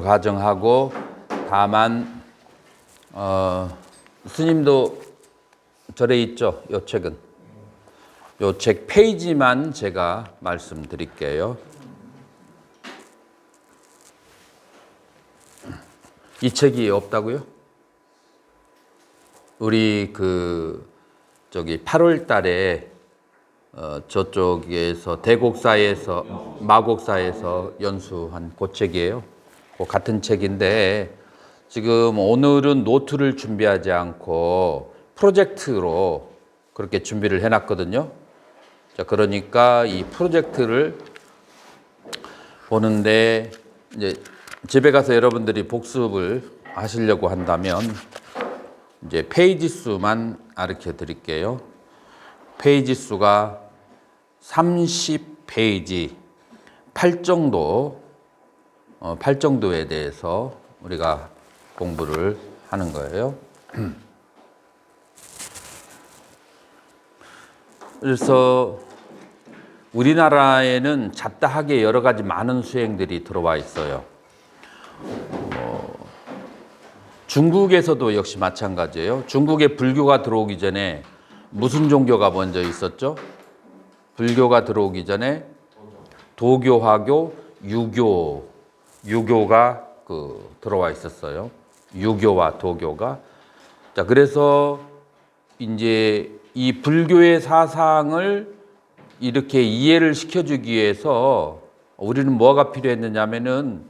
가정하고 다만 스님도 절에 있죠. 요 책은. 요 책 페이지만 제가 말씀드릴게요. 이 책이 없다고요? 우리 저기 8월 달에 저쪽에서 대곡사에서 마곡사에서 연수한 그 책이에요. 그 같은 책인데 지금 오늘은 노트를 준비하지 않고 프로젝트로 그렇게 준비를 해놨거든요. 자, 그러니까 이 프로젝트를 보는데 이제 집에 가서 여러분들이 복습을 하시려고 한다면 이제 페이지 수만 가르쳐 드릴게요. 페이지 수가 30페이지 8정도 8정도에 대해서 우리가 공부를 하는 거예요. 그래서 우리나라에는 잡다하게 여러 가지 많은 수행들이 들어와 있어요. 중국에서도 역시 마찬가지예요. 중국에 불교가 들어오기 전에 무슨 종교가 먼저 있었죠? 불교가 들어오기 전에 도교, 화교, 유교가 들어와 있었어요. 유교와 도교가. 자, 그래서 이제 이 불교의 사상을 이렇게 이해를 시켜주기 위해서 우리는 뭐가 필요했느냐면은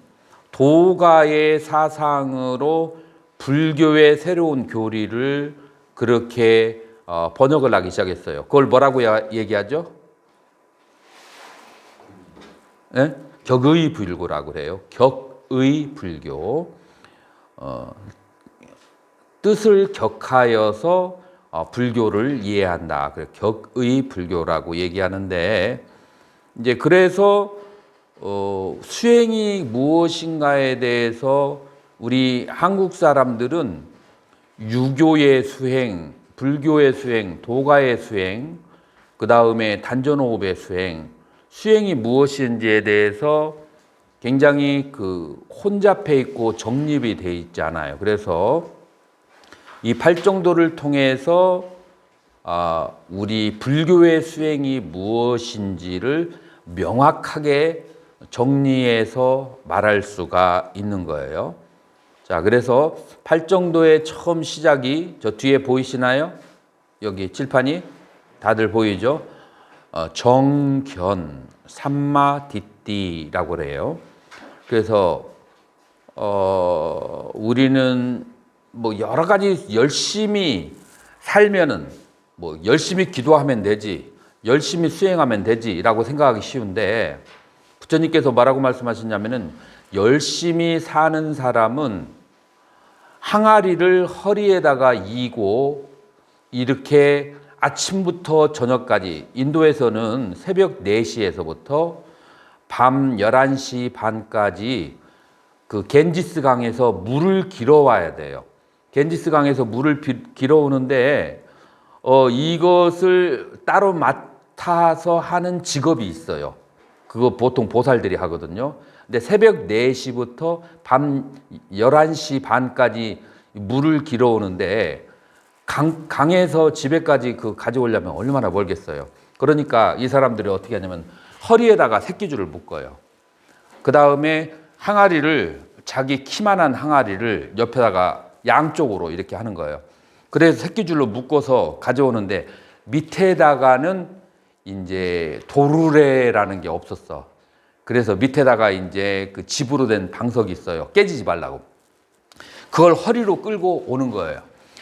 도가의 사상으로 불교의 새로운 교리를 그렇게 번역을 하기 시작했어요. 그걸 뭐라고 얘기하죠? 네? 격의 불교라고 그래요. 격의 불교. 뜻을 격하여서 불교를 이해한다. 격의 불교라고 얘기하는데 이제 그래서 수행이 무엇인가에 대해서 우리 한국 사람들은 유교의 수행, 불교의 수행, 도가의 수행, 그 다음에 단전호흡의 수행이 무엇인지에 대해서 굉장히 혼잡해 있고 정립이 돼 있지 않아요. 그래서 이 8정도를 통해서 우리 불교의 수행이 무엇인지를 명확하게 정리해서 말할 수가 있는 거예요. 자, 그래서 8정도의 처음 시작이 저 뒤에 보이시나요? 여기 칠판이 다들 보이죠? 정견, 삼마디띠라고 그래요. 그래서 우리는 뭐 여러 가지 열심히 살면은 뭐 열심히 기도하면 되지, 열심히 수행하면 되지라고 생각하기 쉬운데 부처님께서 뭐라고 말씀하셨냐면은 열심히 사는 사람은 항아리를 허리에다가 이고 이렇게 아침부터 저녁까지 인도에서는 새벽 4시에서부터 밤 11시 반까지 겐지스 강에서 물을 길어와야 돼요. 겐지스 강에서 물을 길어오는데 이것을 따로 맡아서 하는 직업이 있어요. 그거 보통 보살들이 하거든요. 근데 새벽 4시부터 밤 11시 반까지 물을 길어오는데 강에서 집에까지 가져오려면 얼마나 멀겠어요. 그러니까 이 사람들이 어떻게 하냐면 허리에다가 새끼줄을 묶어요. 그 다음에 항아리를 자기 키만한 항아리를 옆에다가 양쪽으로 이렇게 하는 거예요. 그래서 새끼줄로 묶어서 가져오는데 밑에다가는 이제 도르래라는 게 없었어. 그래서 밑에다가 이제 집으로 된 방석이 있어요. 깨지지 말라고. 그걸 허리로 끌고 오는 거예요.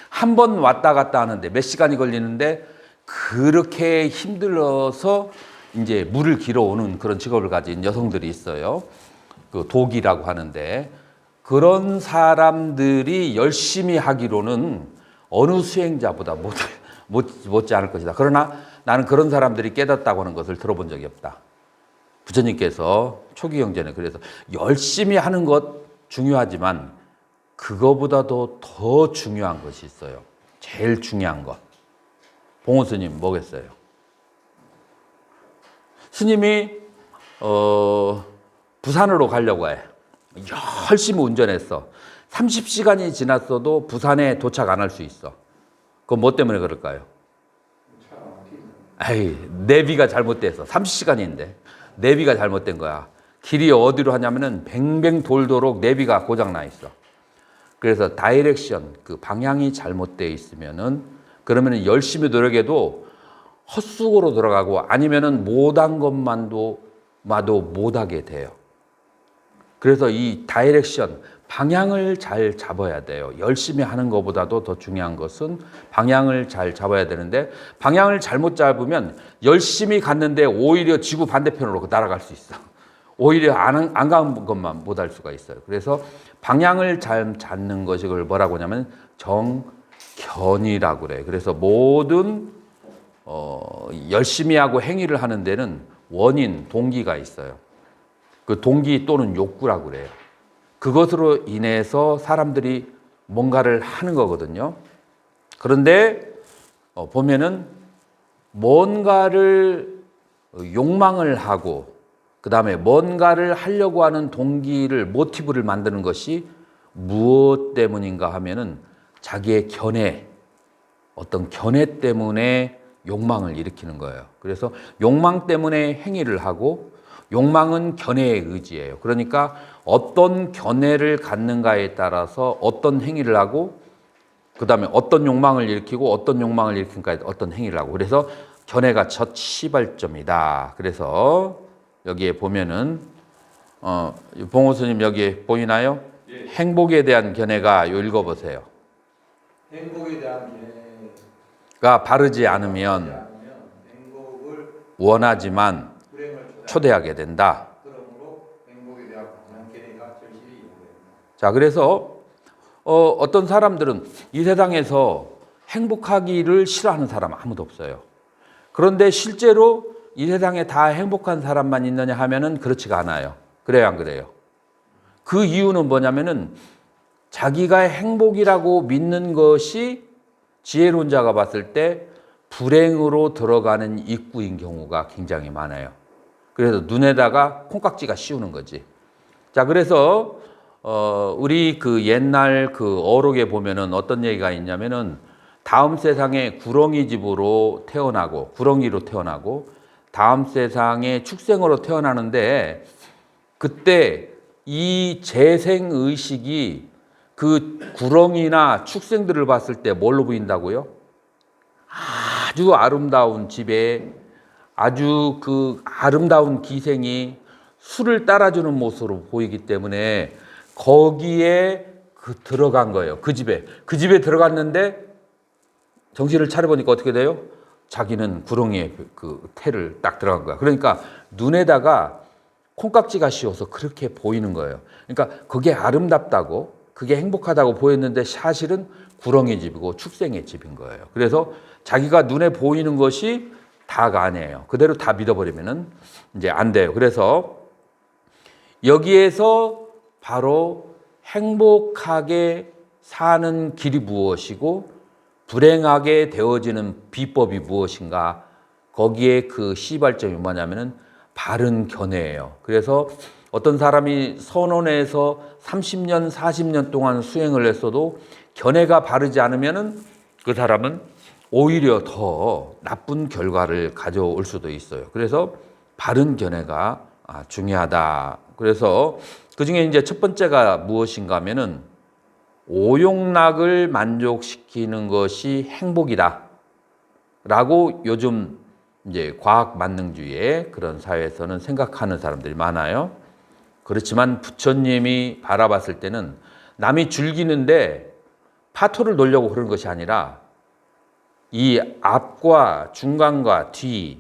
한 번 왔다 갔다 하는데 몇 시간이 걸리는데 그렇게 힘들어서 이제 물을 길어오는 그런 직업을 가진 여성들이 있어요. 도기라고 하는데 그런 사람들이 열심히 하기로는 어느 수행자보다 못지 않을 것이다. 그러나 나는 그런 사람들이 깨닫다고 하는 것을 들어본 적이 없다. 부처님께서 초기 경전에 그래서 열심히 하는 것 중요하지만 그거보다도 더 중요한 것이 있어요. 제일 중요한 것. 봉호 스님 뭐겠어요? 스님이 부산으로 가려고 해. 열심히 운전했어. 30시간이 지났어도 부산에 도착 안 할 수 있어. 그건 뭐 때문에 그럴까요? 에이, 내비가 잘못돼서 30시간인데 내비가 잘못된 거야. 길이 어디로 하냐면은 뱅뱅 돌도록 내비가 고장 나 있어. 그래서 다이렉션, 그 방향이 잘못되어 있으면은 그러면은 열심히 노력해도 헛수고로 돌아가고 아니면은 못한 것만도 마도 못하게 돼요. 그래서 이 다이렉션, 방향을 잘 잡아야 돼요. 열심히 하는 것보다도 더 중요한 것은 방향을 잘 잡아야 되는데 방향을 잘못 잡으면 열심히 갔는데 오히려 지구 반대편으로 날아갈 수 있어. 오히려 안 간 것만 못할 수가 있어요. 그래서 방향을 잘 잡는 것이 그걸 뭐라고 하냐면 정견이라고 그래요. 그래서 모든 열심히 하고 행위를 하는 데는 원인, 동기가 있어요. 그 동기 또는 욕구라고 그래요. 그것으로 인해서 사람들이 뭔가를 하는 거거든요. 그런데 보면은 뭔가를 욕망을 하고 그 다음에 뭔가를 하려고 하는 동기를, 모티브를 만드는 것이 무엇 때문인가 하면은 자기의 견해, 어떤 견해 때문에 욕망을 일으키는 거예요. 그래서 욕망 때문에 행위를 하고 욕망은 견해의 의지예요. 그러니까 어떤 견해를 갖는가에 따라서 어떤 행위를 하고 그 다음에 어떤 욕망을 일으키고 어떤 욕망을 일으킨가에 어떤 행위를 하고 그래서 견해가 첫 시발점이다. 그래서 여기에 보면은 봉호스님 여기 보이나요? 예. 행복에 대한 견해가 읽어보세요. 행복에 대한 가 바르지 않으면 행복을 원하지만 불행을 초대하게 된다. 그러므로 행복에 대한 방향 견해가 절실히 이루어집니다. 자, 그래서 어떤 사람들은 이 세상에서 행복하기를 싫어하는 사람 아무도 없어요. 그런데 실제로 이 세상에 다 행복한 사람만 있느냐 하면은 그렇지가 않아요. 그래요, 안 그래요? 그 이유는 뭐냐면은 자기가 행복이라고 믿는 것이 지혜론자가 봤을 때 불행으로 들어가는 입구인 경우가 굉장히 많아요. 그래서 눈에다가 콩깍지가 씌우는 거지. 자, 그래서 우리 그 옛날 그 어록에 보면은 어떤 얘기가 있냐면은 다음 세상에 구렁이 집으로 태어나고 구렁이로 태어나고 다음 세상에 축생으로 태어나는데 그때 이 재생 의식이 그 구렁이나 축생들을 봤을 때 뭘로 보인다고요? 아주 아름다운 집에 아주 그 아름다운 기생이 술을 따라주는 모습으로 보이기 때문에 거기에 들어간 거예요. 그 집에 들어갔는데 정신을 차려보니까 어떻게 돼요? 자기는 구렁이의 그 태를 딱 들어간 거야. 그러니까 눈에다가 콩깍지가 씌워서 그렇게 보이는 거예요. 그러니까 그게 아름답다고 그게 행복하다고 보였는데 사실은 구렁이 집이고 축생의 집인 거예요. 그래서 자기가 눈에 보이는 것이 다가 아니에요. 그대로 다 믿어버리면은 이제 안 돼요. 그래서 여기에서 바로 행복하게 사는 길이 무엇이고 불행하게 되어지는 비법이 무엇인가? 거기에 그 시발점이 뭐냐면은 바른 견해예요. 그래서 어떤 사람이 선원에서 30년, 40년 동안 수행을 했어도 견해가 바르지 않으면은 그 사람은 오히려 더 나쁜 결과를 가져올 수도 있어요. 그래서 바른 견해가 중요하다. 그래서 그 중에 이제 첫 번째가 무엇인가 하면은 오욕락을 만족시키는 것이 행복이다. 라고 요즘 이제 과학 만능주의의 그런 사회에서는 생각하는 사람들이 많아요. 그렇지만 부처님이 바라봤을 때는 남이 즐기는데 파토를 놓으려고 그런 것이 아니라 이 앞과 중간과 뒤,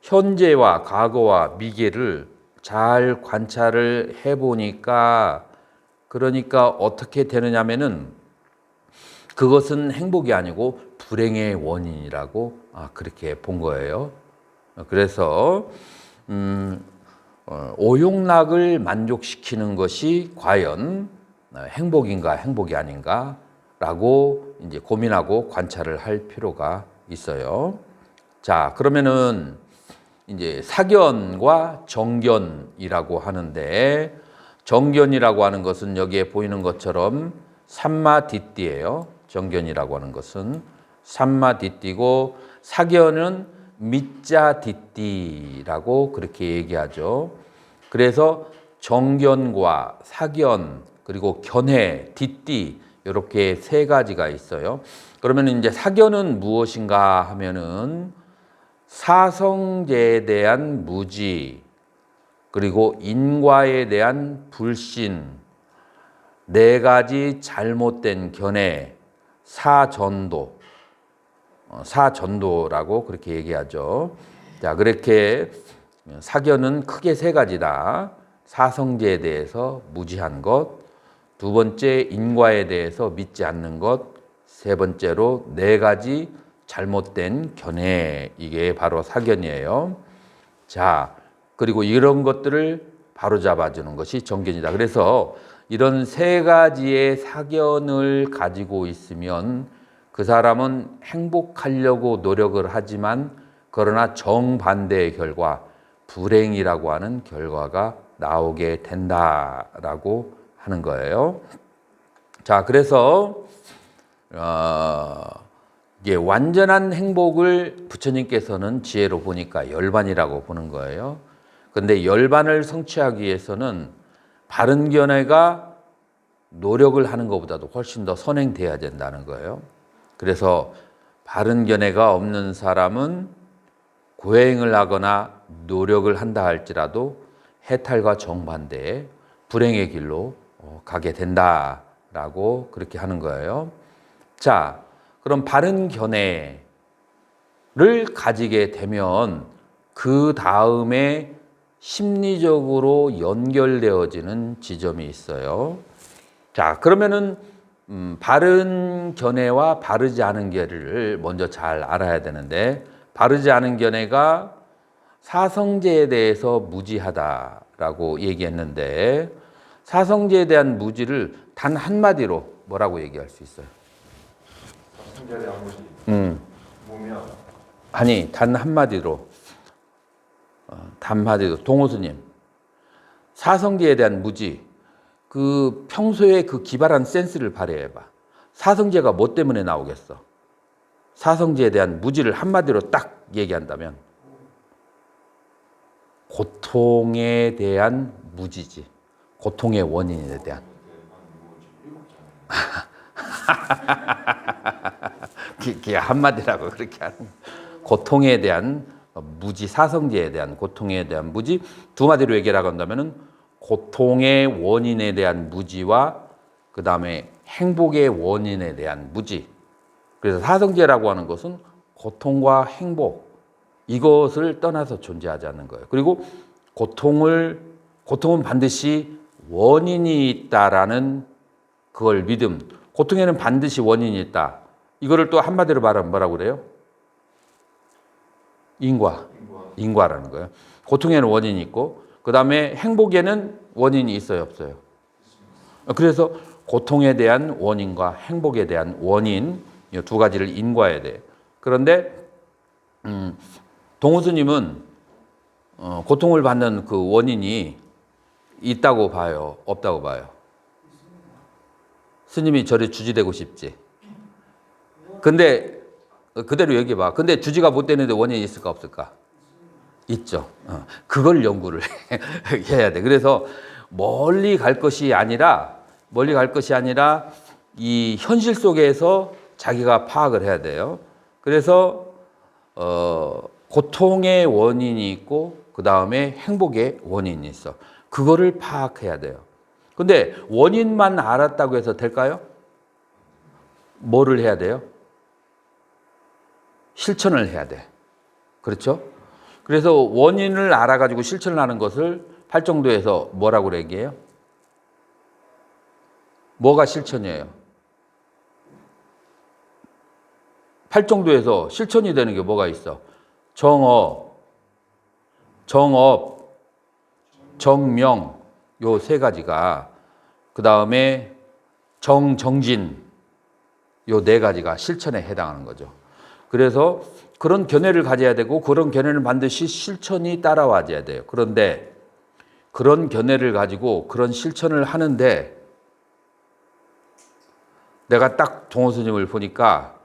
현재와 과거와 미래를 잘 관찰을 해보니까 그러니까 어떻게 되느냐면은 그것은 행복이 아니고 불행의 원인이라고 그렇게 본 거예요. 그래서 오욕락을 만족시키는 것이 과연 행복인가 행복이 아닌가라고 이제 고민하고 관찰을 할 필요가 있어요. 자, 그러면은 이제 사견과 정견이라고 하는데 정견이라고 하는 것은 여기에 보이는 것처럼 삼마디띠예요. 정견이라고 하는 것은 삼마디띠고 사견은 밑자디띠라고 그렇게 얘기하죠. 그래서 정견과 사견 그리고 견해, 뒷띠 이렇게 세 가지가 있어요. 그러면 이제 사견은 무엇인가 하면은 사성제에 대한 무지 그리고 인과에 대한 불신 네 가지 잘못된 견해 사전도라고 그렇게 얘기하죠. 자, 그렇게 사견은 크게 세 가지다. 사성제에 대해서 무지한 것, 두 번째 인과에 대해서 믿지 않는 것, 세 번째로 네 가지 잘못된 견해, 이게 바로 사견이에요. 자, 그리고 이런 것들을 바로잡아주는 것이 정견이다. 그래서 이런 세 가지의 사견을 가지고 있으면 그 사람은 행복하려고 노력을 하지만 그러나 정반대의 결과, 불행이라고 하는 결과가 나오게 된다라고 하는 거예요. 자, 그래서 이게 완전한 행복을 부처님께서는 지혜로 보니까 열반이라고 보는 거예요. 그런데 열반을 성취하기 위해서는 바른 견해가 노력을 하는 것보다도 훨씬 더 선행돼야 된다는 거예요. 그래서 바른 견해가 없는 사람은 고행을 하거나 노력을 한다 할지라도 해탈과 정반대의 불행의 길로 가게 된다라고 그렇게 하는 거예요. 자, 그럼 바른 견해를 가지게 되면 그 다음에 심리적으로 연결되어지는 지점이 있어요. 자, 그러면은 바른 견해와 바르지 않은 견해를 먼저 잘 알아야 되는데, 바르지 않은 견해가 사성제에 대해서 무지하다라고 얘기했는데, 사성제에 대한 무지를 단 한마디로 뭐라고 얘기할 수 있어요? 사성제에 대한 무지. 뭐면? 아니, 단 한마디로. 동호수님, 사성제에 대한 무지, 그 평소에 그 기발한 센스를 발휘해봐. 사성제가 뭐 때문에 나오겠어? 사성제에 대한 무지를 한마디로 딱 얘기한다면 고통에 대한 무지지. 고통의 원인에 대한. 그게 한마디라고 그렇게 하는. 고통에 대한 무지, 사성제에 대한 고통에 대한 무지. 두 마디로 얘기를 한다면은 고통의 원인에 대한 무지와 그 다음에 행복의 원인에 대한 무지. 그래서 사성제라고 하는 것은 고통과 행복, 이것을 떠나서 존재하지 않는 거예요. 그리고 고통은 반드시 원인이 있다라는 그걸 믿음. 고통에는 반드시 원인이 있다. 이거를 또 한마디로 말하면 뭐라고 그래요? 인과라는 거예요. 고통에는 원인이 있고, 그 다음에 행복에는 원인이 있어요, 없어요? 그래서 고통에 대한 원인과 행복에 대한 원인, 이 두 가지를 인과해야 돼. 그런데 동우스님은 고통을 받는 그 원인이 있다고 봐요, 없다고 봐요? 스님이 절에 주지되고 싶지. 근데 그대로 얘기해봐. 근데 주지가 못 되는데 원인이 있을까 없을까? 있죠. 그걸 연구를 해야 돼. 그래서 멀리 갈 것이 아니라 이 현실 속에서 자기가 파악을 해야 돼요. 그래서 고통의 원인이 있고 그 다음에 행복의 원인이 있어. 그거를 파악해야 돼요. 근데 원인만 알았다고 해서 될까요? 뭐를 해야 돼요? 실천을 해야 돼. 그렇죠? 그래서 원인을 알아가지고 실천을 하는 것을 팔정도에서 뭐라고 얘기해요? 뭐가 실천이에요? 팔정도에서 실천이 되는 게 뭐가 있어? 정업, 정명, 요 세 가지가, 그 다음에 정진, 요 네 가지가 실천에 해당하는 거죠. 그래서 그런 견해를 가져야 되고 그런 견해는 반드시 실천이 따라와줘야 돼요. 그런데 그런 견해를 가지고 그런 실천을 하는데 내가 딱 동호 스님을 보니까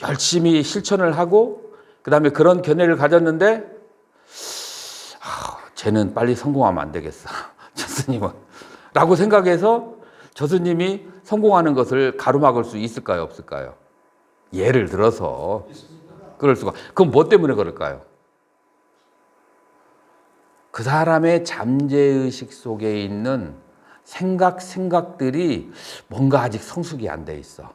열심히 실천을 하고 그 다음에 그런 견해를 가졌는데 쟤는 빨리 성공하면 안 되겠어. 저 스님은. 라고 생각해서 저 스님이 성공하는 것을 가로막을 수 있을까요? 없을까요? 예를 들어서 그럴 수가. 그럼 뭐 때문에 그럴까요? 그 사람의 잠재의식 속에 있는 생각들이 뭔가 아직 성숙이 안 돼 있어.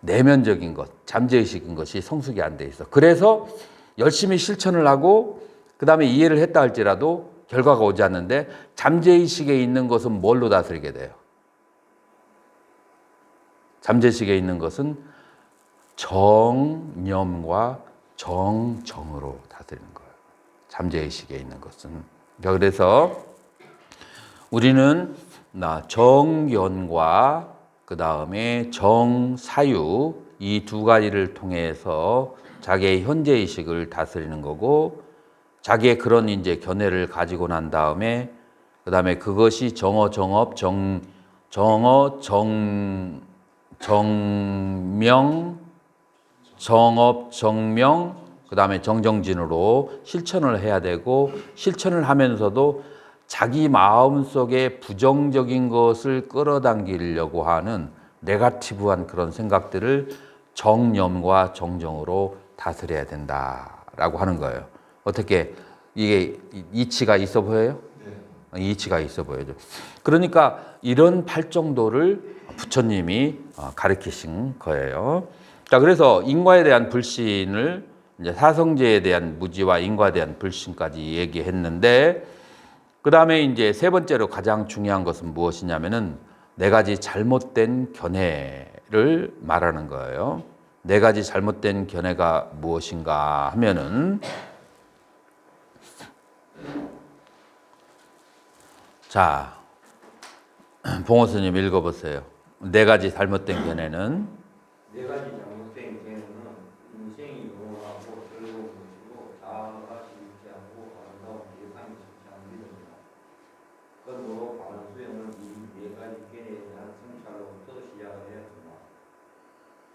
내면적인 것, 잠재의식인 것이 성숙이 안 돼 있어. 그래서 열심히 실천을 하고 그 다음에 이해를 했다 할지라도 결과가 오지 않는데 잠재의식에 있는 것은 뭘로 다스리게 돼요? 잠재의식에 있는 것은 정념과 정정으로 다스리는 거예요. 잠재의식에 있는 것은. 그래서 우리는 정견과 그 다음에 정사유 이 두 가지를 통해서 자기의 현재의식을 다스리는 거고 자기의 그런 이제 견해를 가지고 난 다음에 그 다음에 그것이 정어, 정업, 정명, 정업, 정명, 그 다음에 정정진으로 실천을 해야 되고 실천을 하면서도 자기 마음속에 부정적인 것을 끌어당기려고 하는 네거티브한 그런 생각들을 정념과 정정으로 다스려야 된다라고 하는 거예요. 어떻게 이게 이치가 있어 보여요? 네. 이치가 있어 보여요. 그러니까 이런 팔정도를 부처님이 가르치신 거예요. 자, 그래서 인과에 대한 불신을 이제 사성제에 대한 무지와 인과에 대한 불신까지 얘기했는데 그 다음에 이제 세 번째로 가장 중요한 것은 무엇이냐면은 네 가지 잘못된 견해를 말하는 거예요. 네 가지 잘못된 견해가 무엇인가 하면은 자, 봉호 스님 읽어보세요. 네 가지 잘못된 견해는 네 가지 잘못된 개념은 인생이 영원하고 즐거운 것이고 자아가 실체하고 아름다운 예상이 실체하는 믿음이다. 그러므로 바른 수행은 이 네 가지 개념에 대한 성찰로부터 시작을 해야 한다.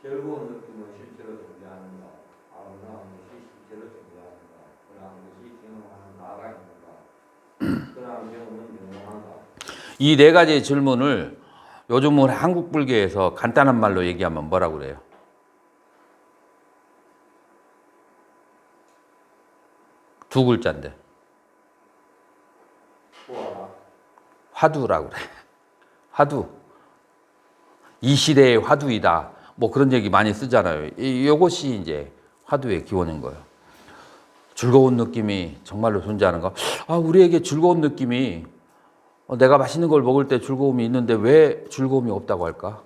즐거운 느낌은 실제로 존재하는가? 아름다운 것이 실제로 존재하는가? 그러한 것이 경험하는 나가 있는가? 그러한 경험은 영원한가? 이 네 가지 질문을 요즘은 한국 불교에서 간단한 말로 얘기하면 뭐라고 그래요? 두 글자인데 화두라고 그래. 화두. 이 시대의 화두이다. 뭐 그런 얘기 많이 쓰잖아요. 이것이 이제 화두의 기원인 거예요. 즐거운 느낌이 정말로 존재하는가? 우리에게 즐거운 느낌이 내가 맛있는 걸 먹을 때 즐거움이 있는데 왜 즐거움이 없다고 할까?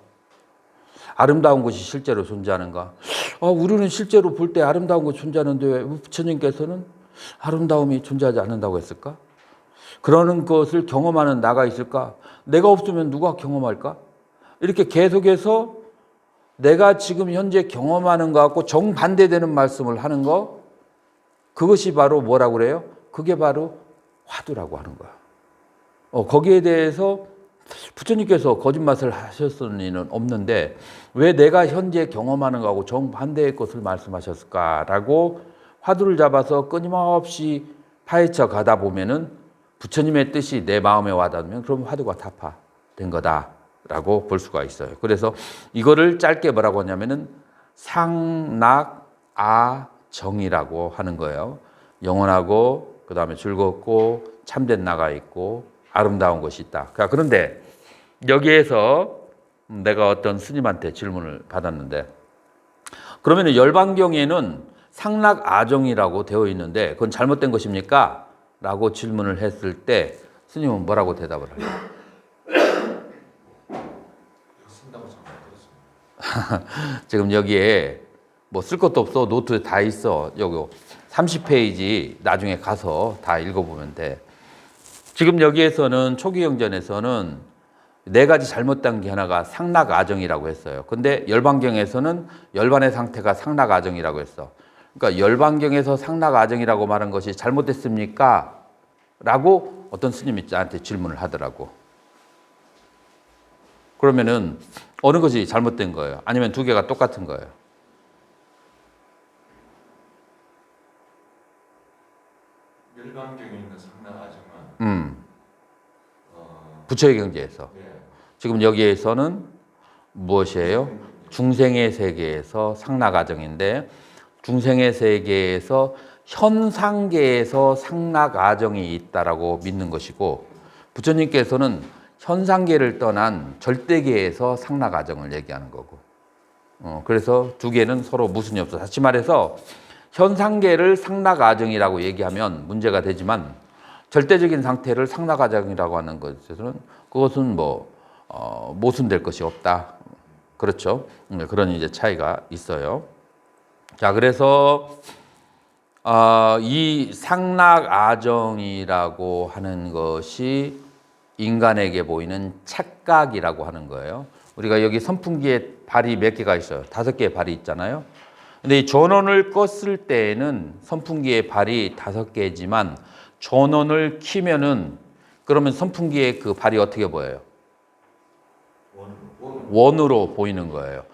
아름다운 것이 실제로 존재하는가? 우리는 실제로 볼 때 아름다운 것이 존재하는데 왜 부처님께서는 아름다움이 존재하지 않는다고 했을까? 그러는 것을 경험하는 나가 있을까? 내가 없으면 누가 경험할까? 이렇게 계속해서 내가 지금 현재 경험하는 것하고 정반대되는 말씀을 하는 거, 그것이 바로 뭐라고 그래요? 그게 바로 화두라고 하는 거야. 거기에 대해서 부처님께서 거짓말을 하셨을 리는 없는데 왜 내가 현재 경험하는 것하고 정반대의 것을 말씀하셨을까라고 화두를 잡아서 끊임없이 파헤쳐 가다 보면은 부처님의 뜻이 내 마음에 와닿으면 그럼 화두가 타파된 거다라고 볼 수가 있어요. 그래서 이거를 짧게 뭐라고 하냐면은 상락아정이라고 하는 거예요. 영원하고 그 다음에 즐겁고 참된 나가 있고 아름다운 것이 있다. 그런데 여기에서 내가 어떤 스님한테 질문을 받았는데 그러면 열반경에는 상락아정이라고 되어 있는데 그건 잘못된 것입니까? 라고 질문을 했을 때 스님은 뭐라고 대답을 할까요? 지금 여기에 뭐 쓸 것도 없어. 노트에 다 있어. 여기 30페이지 나중에 가서 다 읽어보면 돼. 지금 여기에서는 초기경전에서는 네 가지 잘못된 게 하나가 상락아정이라고 했어요. 근데 열반경에서는 열반의 상태가 상락아정이라고 했어. 그러니까 열반경에서 상락아정이라고 말한 것이 잘못됐습니까? 라고 어떤 스님이 나한테 질문을 하더라고. 그러면은 어느 것이 잘못된 거예요? 아니면 두 개가 똑같은 거예요? 열반경에 있는 상나가정은 부처의 경지에서 네. 지금 여기에서는 무엇이에요? 중생의 세계에서 상나가정인데 중생의 세계에서 현상계에서 상나가정이 있다라고 믿는 것이고 부처님께서는 현상계를 떠난 절대계에서 상나가정을 얘기하는 거고 그래서 두 개는 서로 모순이 없어. 다시 말해서 현상계를 상나가정이라고 얘기하면 문제가 되지만 절대적인 상태를 상나가정이라고 하는 것에서는 그것은 모순될 것이 없다. 그렇죠? 그런 이제 차이가 있어요. 자, 그래서 이 상락아정이라고 하는 것이 인간에게 보이는 착각이라고 하는 거예요. 우리가 여기 선풍기에 발이 몇 개가 있어요? 5개의 발이 있잖아요. 근데 이 전원을 껐을 때에는 선풍기의 발이 5개지만 전원을 켜면은 그러면 선풍기의 그 발이 어떻게 보여요? 원으로 보이는 거예요.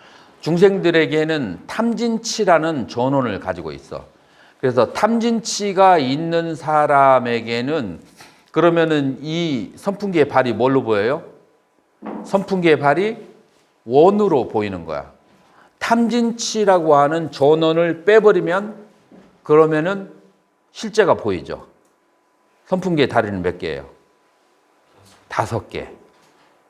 중생들에게는 탐진치라는 전원을 가지고 있어. 그래서 탐진치가 있는 사람에게는 그러면은 이 선풍기의 발이 뭘로 보여요? 선풍기의 발이 원으로 보이는 거야. 탐진치라고 하는 전원을 빼버리면 그러면은 실제가 보이죠. 선풍기의 다리는 몇 개예요? 5개.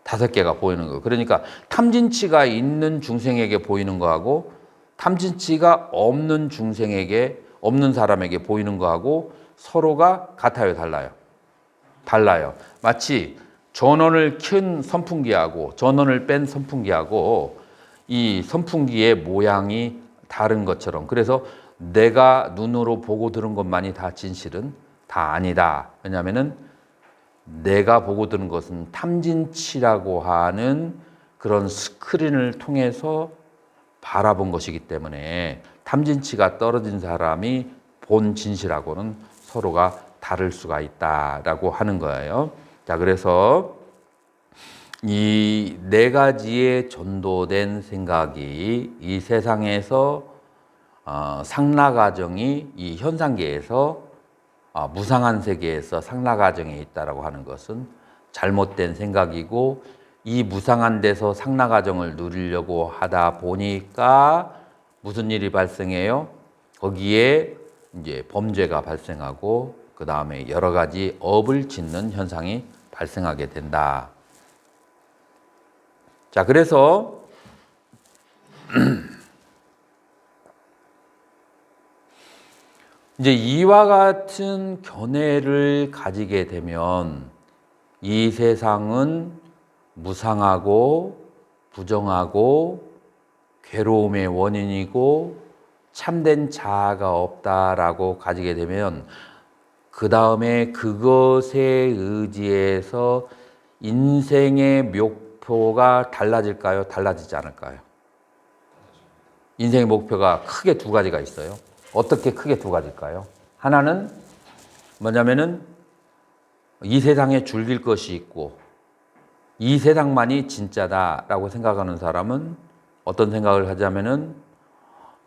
5개가 보이는 거예요. 그러니까 탐진치가 있는 중생에게 보이는 거하고 탐진치가 없는 중생에게 없는 사람에게 보이는 거하고 서로가 같아요, 달라요? 달라요. 마치 전원을 켠 선풍기하고 전원을 뺀 선풍기하고 이 선풍기의 모양이 다른 것처럼 그래서 내가 눈으로 보고 들은 것만이 다 진실은 다 아니다. 왜냐하면은 내가 보고 들은 것은 탐진치라고 하는 그런 스크린을 통해서 바라본 것이기 때문에 탐진치가 떨어진 사람이 본 진실하고는 서로가 다를 수가 있다라고 하는 거예요. 자, 그래서 이 4가지의 전도된 생각이 이 세상에서 상라가정이 이 현상계에서 무상한 세계에서 상라가정에 있다라고 하는 것은 잘못된 생각이고 이 무상한 데서 상라가정을 누리려고 하다 보니까 무슨 일이 발생해요? 거기에 이제 범죄가 발생하고 그 다음에 여러 가지 업을 짓는 현상이 발생하게 된다. 자, 그래서 이제 이와 같은 견해를 가지게 되면 이 세상은 무상하고 부정하고 괴로움의 원인이고 참된 자아가 없다라고 가지게 되면 그 다음에 그것에 의지해서 인생의 목표가 달라질까요? 달라지지 않을까요? 인생의 목표가 크게 2가지가 있어요. 어떻게 크게 2가지일까요? 하나는 뭐냐면은 이 세상에 즐길 것이 있고 이 세상만이 진짜다라고 생각하는 사람은 어떤 생각을 하자면은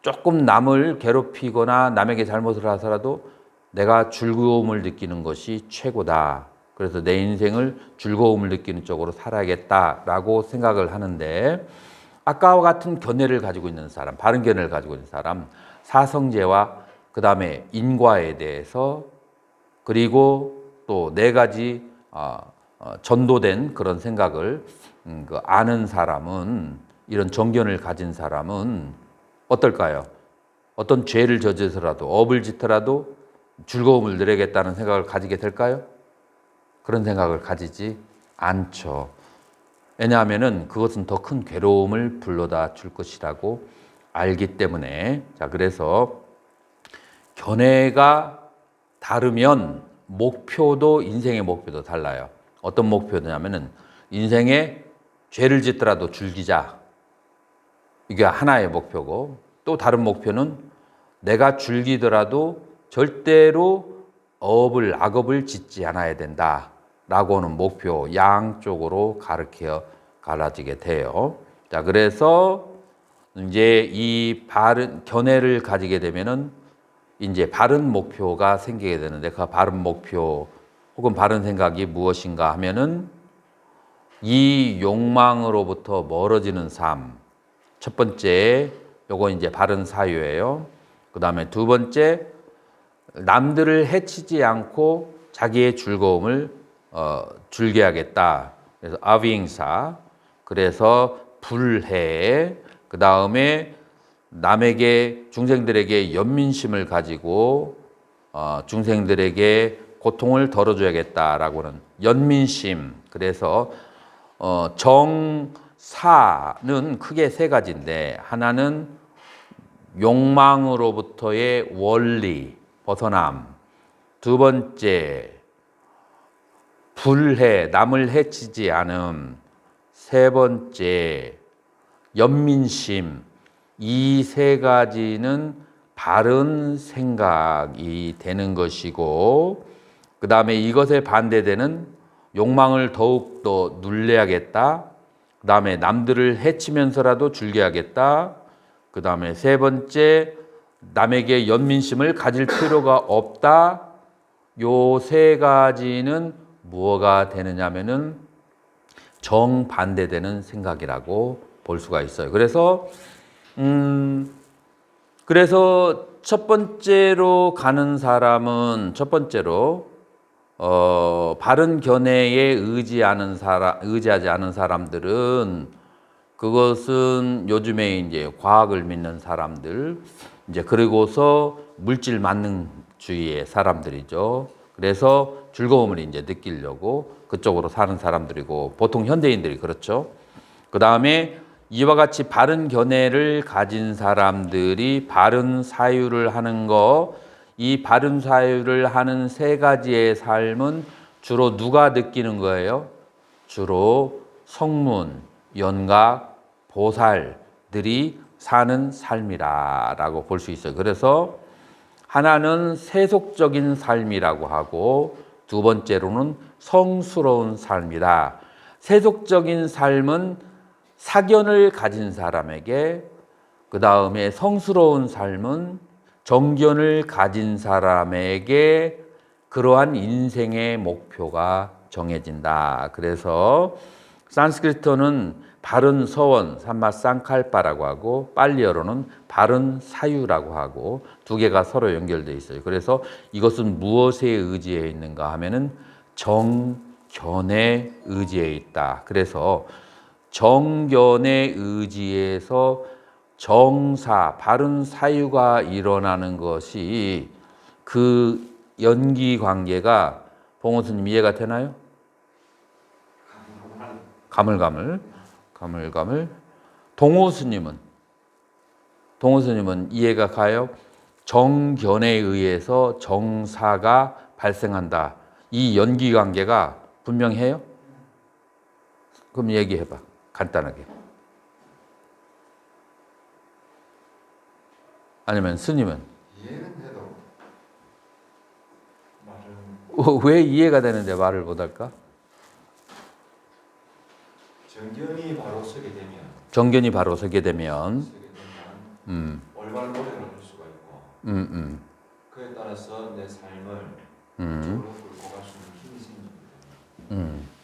조금 남을 괴롭히거나 남에게 잘못을 하더라도 내가 즐거움을 느끼는 것이 최고다. 그래서 내 인생을 즐거움을 느끼는 쪽으로 살아야겠다라고 생각을 하는데 아까와 같은 견해를 가지고 있는 사람, 바른 견해를 가지고 있는 사람, 사성제와 그 다음에 인과에 대해서 그리고 또 4가지 전도된 그런 생각을 아는 사람은 이런 정견을 가진 사람은 어떨까요? 어떤 죄를 저지르더라도 업을 짓더라도 즐거움을 누리겠다는 생각을 가지게 될까요? 그런 생각을 가지지 않죠. 왜냐하면은 그것은 더 큰 괴로움을 불러다 줄 것이라고 알기 때문에. 자, 그래서 견해가 다르면 목표도 인생의 목표도 달라요. 어떤 목표냐면은 인생에 죄를 짓더라도 즐기자. 이게 하나의 목표고 또 다른 목표는 내가 즐기더라도 절대로 악업을 짓지 않아야 된다라고 하는 목표 양쪽으로 갈라지게 돼요. 자, 그래서 이제 이 바른 견해를 가지게 되면은 이제 바른 목표가 생기게 되는데 그 바른 목표 혹은 바른 생각이 무엇인가 하면은 이 욕망으로부터 멀어지는 삶. 첫 번째, 요거 이제 바른 사유예요. 그 다음에 두 번째, 남들을 해치지 않고 자기의 즐거움을 즐겨야겠다. 그래서 아비행사. 그래서 불해. 그 다음에 남에게 중생들에게 연민심을 가지고 중생들에게 고통을 덜어줘야겠다라고는 연민심. 그래서 정사는 크게 세 가지인데 하나는 욕망으로부터의 원리 벗어남. 두 번째 불해 남을 해치지 않음. 세 번째 연민심. 이 세 가지는 바른 생각이 되는 것이고 그 다음에 이것에 반대되는 욕망을 더욱더 눌려야겠다. 그 다음에 남들을 해치면서라도 즐겨야겠다. 그 다음에 세 번째 남에게 연민심을 가질 필요가 없다. 요 세 가지는 무엇가 되느냐면은 정반대되는 생각이라고 볼 수가 있어요. 그래서 첫 번째로 가는 사람은 첫 번째로 바른 견해에 의지하지 않은 사람들은 그것은 요즘에 이제 과학을 믿는 사람들 이제 그리고서 물질 만능주의의 사람들이죠. 그래서 즐거움을 이제 느끼려고 그쪽으로 사는 사람들이고 보통 현대인들이 그렇죠. 그 다음에 이와 같이 바른 견해를 가진 사람들이 바른 사유를 하는 거, 이 바른 사유를 하는 세 가지의 삶은 주로 누가 느끼는 거예요? 주로 성문, 연각, 보살들이 사는 삶이라고 볼 수 있어요. 그래서 하나는 세속적인 삶이라고 하고 두 번째로는 성스러운 삶이다. 세속적인 삶은 사견을 가진 사람에게 그 다음에 성스러운 삶은 정견을 가진 사람에게 그러한 인생의 목표가 정해진다. 그래서 산스크리트어는 바른 서원, 삼마 쌍칼파라고 하고 빨리어로는 바른 사유라고 하고 두 개가 서로 연결되어 있어요. 그래서 이것은 무엇에 의지해 있는가 하면은 정견에 의지해 있다. 그래서 정견에 의지해서 정사, 바른 사유가 일어나는 것이 그 연기 관계가 봉호 스님 이해가 되나요? 가물가물. 동호 스님은 이해가 가요? 정견에 의해서 정사가 발생한다. 이 연기 관계가 분명해요? 그럼 얘기해봐. 간단하게. 아니면 스님은? 이해는 해도 왜 이해가 되는데 말을 못할까? 정견이 바로 서게 되면 정견이 바로 서게 되면 올바른 노력을 할 수가 있고 그에 따라서 내 삶을 이쪽으로 끌고 갈 수 있는 힘이 생깁니다.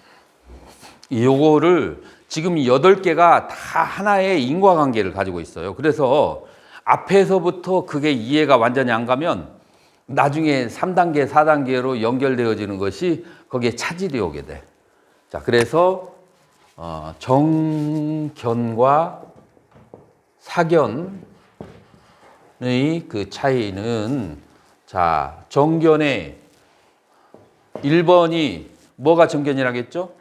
요거를 지금 이 8개가 다 하나의 인과관계를 가지고 있어요. 그래서 앞에서부터 그게 이해가 완전히 안 가면 나중에 3단계, 4단계로 연결되어지는 것이 거기에 차질이 오게 돼. 자, 그래서 정견과 사견의 그 차이는 자, 정견의 1번이 뭐가 정견이라겠죠?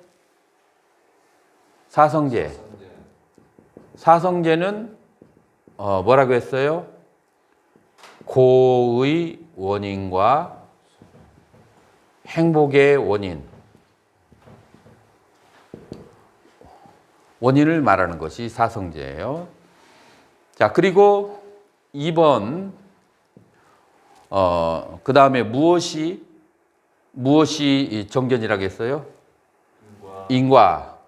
사성제. 사성제는 뭐라고 했어요? 고의 원인과 행복의 원인을 말하는 것이 사성제예요. 자, 그리고 2번 그 다음에 무엇이 무엇이 정견이라고 했어요? 인과. 인과.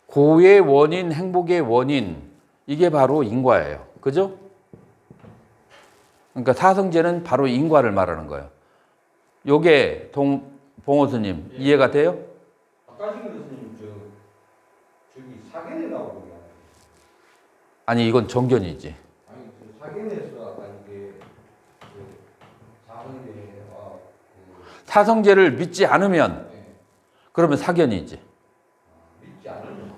고의 원인, 행복의 원인, 이게 바로 인과예요. 그죠? 그러니까 사성제는 바로 인과를 말하는 거예요. 요게 봉호 스님 이해가 돼요? 아까 지금 교수님 저기 사견이라고 그러잖아요. 아니 이건 정견이지. 아니 그 사견에서 아까 이게 그 사견제와 사성제를 믿지 않으면 그러면 사견이지. 믿지 않으면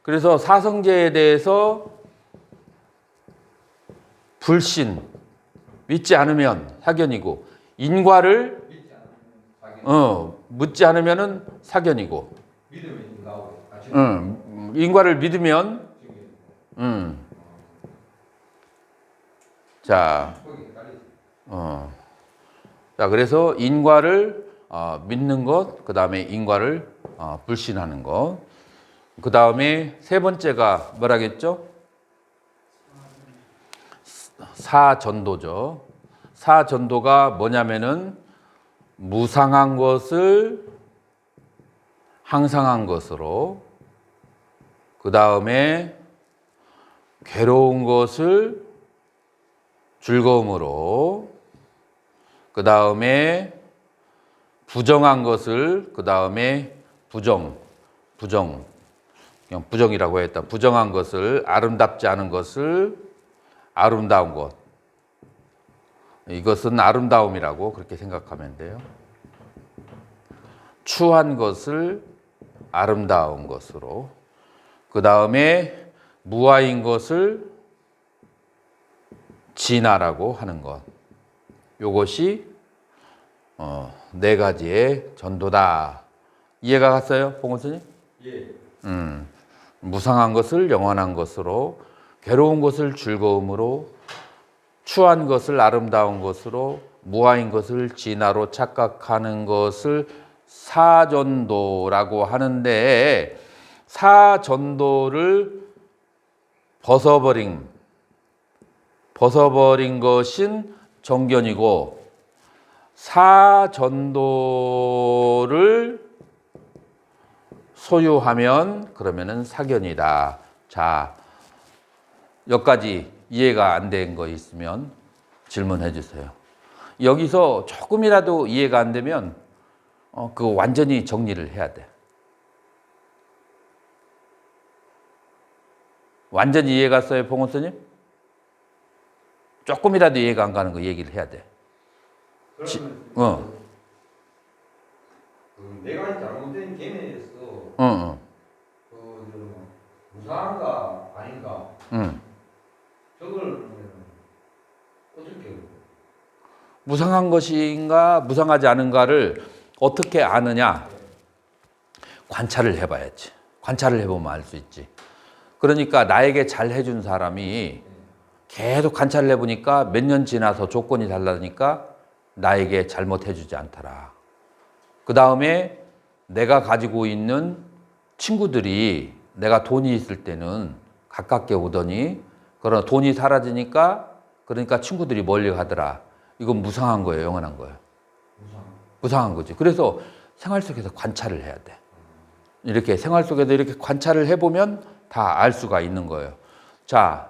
그래서 사성제에 대해서 불신, 믿지 않으면 사견이고, 인과를 믿지 않으면 사견. 묻지 않으면은 사견이고, 믿으면 나오고 같이 인과를 믿으면, 자, 거기 헷갈리지. 자 그래서 인과를 믿는 것, 그 다음에 인과를 불신하는 것, 그 다음에 세 번째가 뭐라겠죠? 사전도죠. 사전도가 뭐냐면은 무상한 것을 항상한 것으로, 그 다음에 괴로운 것을 즐거움으로, 그 다음에 부정한 것을 그 다음에 그냥 부정이라고 했다. 부정한 것을, 아름답지 않은 것을 아름다운 것. 이것은 아름다움이라고 그렇게 생각하면 돼요. 추한 것을 아름다운 것으로, 그 다음에 무아인 것을 진화라고 하는 것. 요것이 네 가지의 전도다. 이해가 갔어요, 봉호 스님? 예. 무상한 것을 영원한 것으로, 괴로운 것을 즐거움으로, 추한 것을 아름다운 것으로, 무아인 것을 진화로 착각하는 것을 사전도라고 하는데, 사전도를 벗어버린 것인 정견이고, 사전도를 소유하면 그러면은 사견이다. 자, 여기까지 이해가 안 된 거 있으면 질문해 주세요. 여기서 조금이라도 이해가 안 되면 그거 완전히 정리를 해야 돼. 완전히 이해 갔어요, 봉호 스님? 조금이라도 이해가 안 가는 거 얘기를 해야 돼. 그러면 그 내가 잘못된 개념에서 무상한가 아닌가 저걸 그러면 어떻게 해요? 무상한 것인가 무상하지 않은가를 어떻게 아느냐? 관찰을 해봐야지. 관찰을 해보면 알 수 있지. 그러니까 나에게 잘 해준 사람이 계속 관찰을 해보니까 몇 년 지나서 조건이 달라니까 나에게 잘못해주지 않더라. 그 다음에 내가 가지고 있는 친구들이 내가 돈이 있을 때는 가깝게 오더니 그러나 돈이 사라지니까 그러니까 친구들이 멀리 가더라. 이건 무상한 거예요, 영원한 거예요? 무상한 거지. 그래서 생활 속에서 관찰을 해야 돼. 이렇게 생활 속에서 이렇게 관찰을 해보면 다 알 수가 있는 거예요. 자,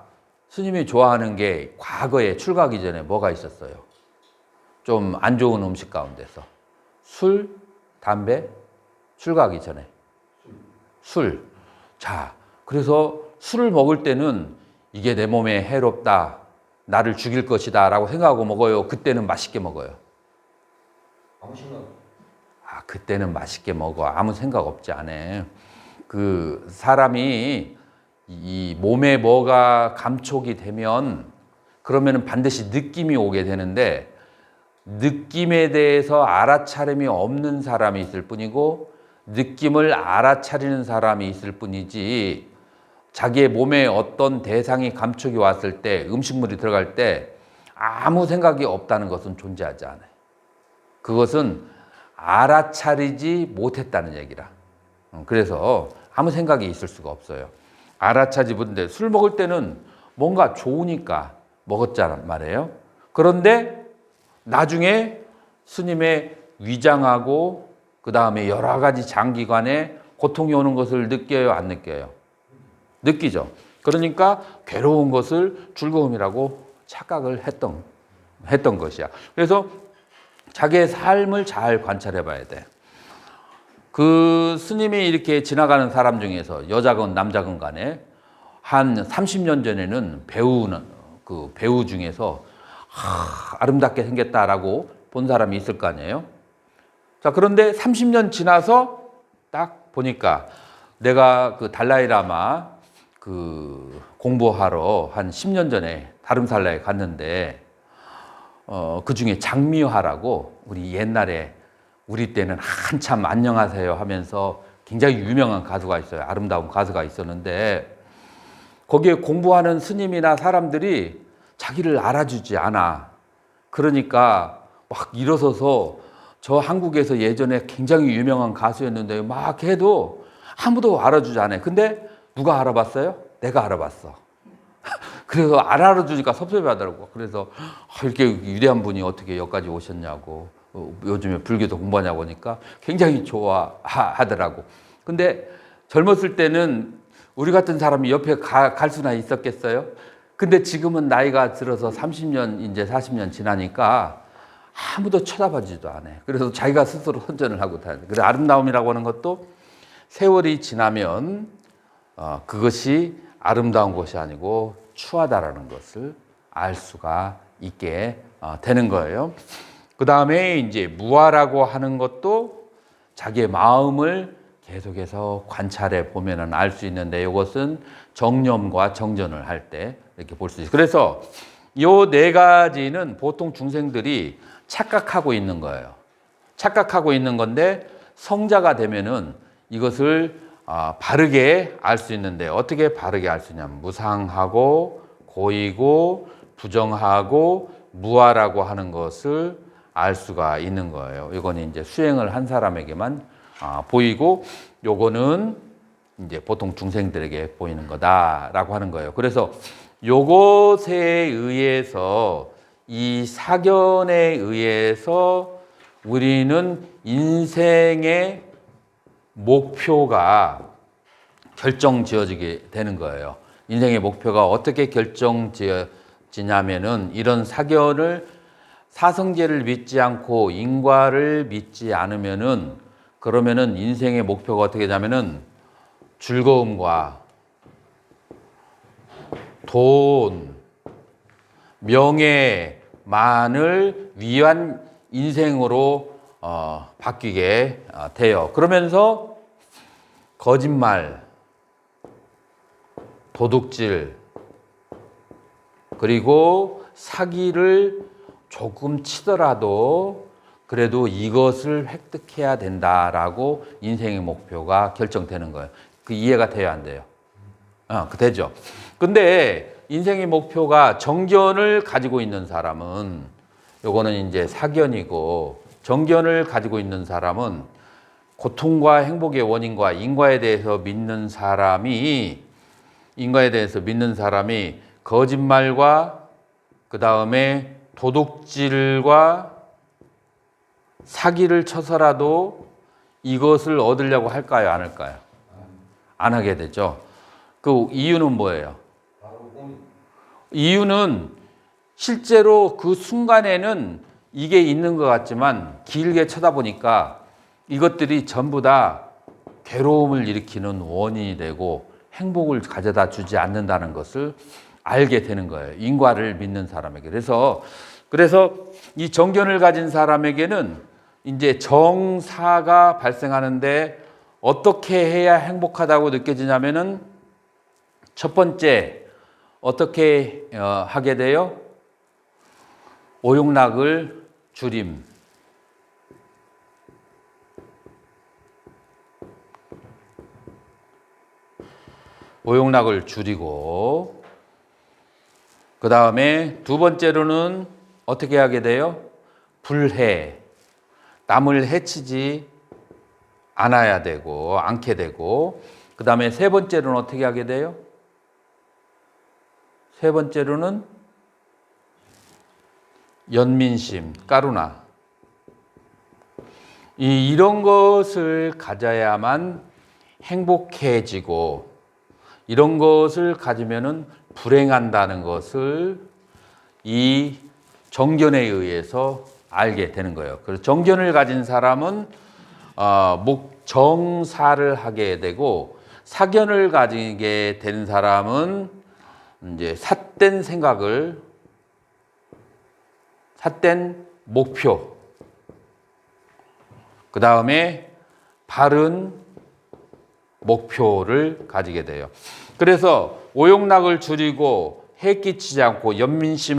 스님이 좋아하는 게 과거에 출가하기 전에 뭐가 있었어요? 좀 안 좋은 음식 가운데서 술, 담배, 출가하기 전에 술. 자, 그래서 술을 먹을 때는 이게 내 몸에 해롭다, 나를 죽일 것이다 라고 생각하고 먹어요? 그때는 맛있게 먹어요? 아무 생각. 그때는 맛있게 먹어. 아무 생각 없지 않아. 그 사람이 이 몸에 뭐가 감촉이 되면 그러면은 반드시 느낌이 오게 되는데 느낌에 대해서 알아차림이 없는 사람이 있을 뿐이고 느낌을 알아차리는 사람이 있을 뿐이지 자기의 몸에 어떤 대상이 감촉이 왔을 때 음식물이 들어갈 때 아무 생각이 없다는 것은 존재하지 않아요. 그것은 알아차리지 못했다는 얘기라. 그래서 아무 생각이 있을 수가 없어요. 알아차리지 못했는데 술 먹을 때는 뭔가 좋으니까 먹었잖아 말이에요. 그런데 나중에 스님의 위장하고 그 다음에 여러 가지 장기관에 고통이 오는 것을 느껴요, 안 느껴요? 느끼죠. 그러니까 괴로운 것을 즐거움이라고 착각을 했던 것이야. 그래서 자기의 삶을 잘 관찰해 봐야 돼. 그 스님이 이렇게 지나가는 사람 중에서 여자건 남자건 간에 한 30년 전에는 그 배우 중에서 아름답게 생겼다라고 본 사람이 있을 거 아니에요. 자, 그런데 30년 지나서 딱 보니까 내가 그 달라이라마 그 공부하러 한 10년 전에 다름살라에 갔는데 그 중에 장미화라고 우리 옛날에 우리 때는 한참 안녕하세요 하면서 굉장히 유명한 가수가 있어요. 아름다운 가수가 있었는데 거기에 공부하는 스님이나 사람들이 자기를 알아주지 않아. 그러니까 막 일어서서 저 한국에서 예전에 굉장히 유명한 가수였는데 막 해도 아무도 알아주지 않아요. 근데 누가 알아봤어요? 내가 알아봤어. 그래서 안 알아주니까 섭섭해하더라고. 그래서 이렇게 위대한 분이 어떻게 여기까지 오셨냐고, 요즘에 불교도 공부하냐고 하니까 굉장히 좋아하더라고. 근데 젊었을 때는 우리 같은 사람이 옆에 갈 수나 있었겠어요? 근데 지금은 나이가 들어서 30년, 이제 40년 지나니까 아무도 쳐다보지도 않아요. 그래서 자기가 스스로 선전을 하고 다녀요. 그래서 아름다움이라고 하는 것도 세월이 지나면 그것이 아름다운 것이 아니고 추하다라는 것을 알 수가 있게 되는 거예요. 그 다음에 이제 무아라고 하는 것도 자기의 마음을 계속해서 관찰해 보면은 알 수 있는데 이것은 정념과 정전을 할 때 이렇게 볼 수 있어요. 그래서 요 네 가지는 보통 중생들이 착각하고 있는 거예요. 착각하고 있는 건데 성자가 되면은 이것을 바르게 알 수 있는데 어떻게 바르게 알 수 있냐면 무상하고 고이고 부정하고 무아라고 하는 것을 알 수가 있는 거예요. 이거는 이제 수행을 한 사람에게만 보이고 요거는 이제 보통 중생들에게 보이는 거다라고 하는 거예요. 그래서 요것에 의해서 이 사견에 의해서 우리는 인생의 목표가 결정지어지게 되는 거예요. 인생의 목표가 어떻게 결정지어지냐면은 이런 사견을 사성제를 믿지 않고 인과를 믿지 않으면은 그러면은 인생의 목표가 어떻게 되냐면은 즐거움과 돈, 명예만을 위한 인생으로 바뀌게 돼요. 그러면서 거짓말, 도둑질, 그리고 사기를 조금 치더라도 그래도 이것을 획득해야 된다라고 인생의 목표가 결정되는 거예요. 그 이해가 돼야 안 돼요? 되죠. 근데 인생의 목표가 정견을 가지고 있는 사람은 요거는 이제 사견이고 정견을 가지고 있는 사람은 고통과 행복의 원인과 인과에 대해서 믿는 사람이 거짓말과 그 다음에 도둑질과 사기를 쳐서라도 이것을 얻으려고 할까요? 안 할까요? 안 하게 되죠. 그 이유는 뭐예요? 이유는 실제로 그 순간에는 이게 있는 것 같지만 길게 쳐다보니까 이것들이 전부 다 괴로움을 일으키는 원인이 되고 행복을 가져다 주지 않는다는 것을 알게 되는 거예요. 인과를 믿는 사람에게. 그래서 이 정견을 가진 사람에게는 이제 정사가 발생하는데 어떻게 해야 행복하다고 느껴지냐면은 첫 번째 어떻게 하게 돼요? 오용락을 줄임. 오용락을 줄이고 그 다음에 두 번째로는 어떻게 하게 돼요? 불해. 남을 해치지 않아야 되고 않게 되고 그 다음에 세 번째로는 어떻게 하게 돼요? 세 번째로는 연민심, 까루나. 이런 것을 가져야만 행복해지고 이런 것을 가지면은 불행한다는 것을 이 정견에 의해서 알게 되는 거예요. 그래서 정견을 가진 사람은 정사를 하게 되고 사견을 가지게 된 사람은 이제 삿된 목표, 그 다음에 바른 목표를 가지게 돼요. 그래서 오용락을 줄이고 해 끼치지 않고 연민심